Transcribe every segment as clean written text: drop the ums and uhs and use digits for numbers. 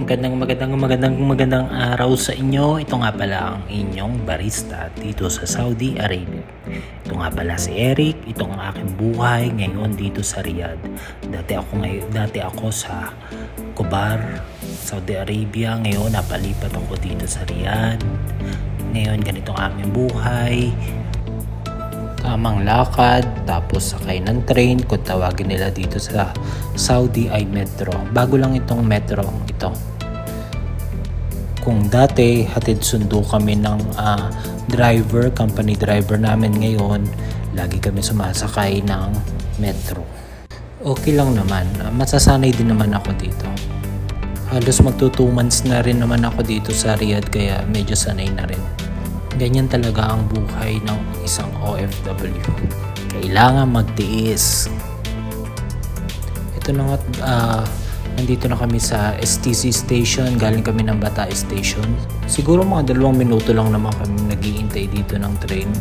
Magandang araw sa inyo. Ito nga pala ang inyong barista dito sa Saudi Arabia. Ito nga pala si Eric. Ito ang aking buhay ngayon dito sa Riyadh. Dati ako sa Khobar, Saudi Arabia. Ngayon napalipat ako dito sa Riyadh. Ngayon ganito ang aming buhay. Tamang lakad, tapos sakay ng train, kung tawagin nila dito sa Saudi ay metro. Bago lang itong metro ito. Kung dati hatid sundo kami ng company driver namin, ngayon lagi kami sumasakay ng metro. Okay lang naman, masasanay din naman ako dito. Halos magto 2 months na rin naman ako dito sa Riyadh, kaya medyo sanay na rin. Ganyan talaga ang buhay ng isang OFW. Kailangan magtiis. Ito na nga, nandito na kami sa STC station. Galing kami ng Bata station. Siguro mga 2 minuto lang naman kami naghihintay dito ng train.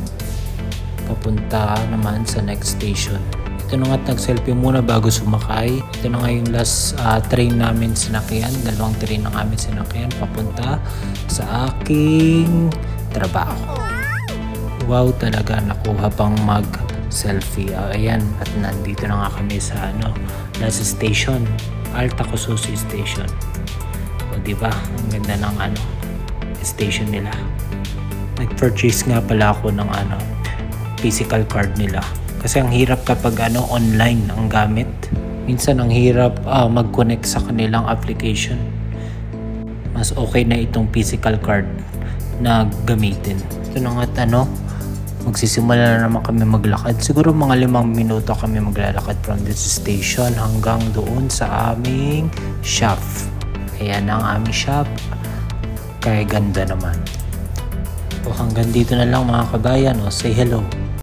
Papunta naman sa next station. Ito na nga, nag-selfie muna bago sumakay. Ito na nga yung last train namin sinakyan. 2 train na namin sinakyan papunta sa aking trabaho. Wow, talaga nakuha pang mag-selfie. Ayan, at nandito na nga kami sa last station, Alta Kususi station. O diba, ang ganda ng station nila. Nag-purchase nga pala ako ng physical card nila. Kasi ang hirap kapag online ang gamit. Minsan ang hirap mag-connect sa kanilang application. Mas okay na itong physical card na gamitin. Ito na nga magsisimula na naman kami maglakad. Siguro mga 5 minuto kami maglalakad from this station hanggang doon sa aming shop. Ayan ang aming shop. Kaya ganda naman. O hanggang dito na lang mga kabayan. Say hello.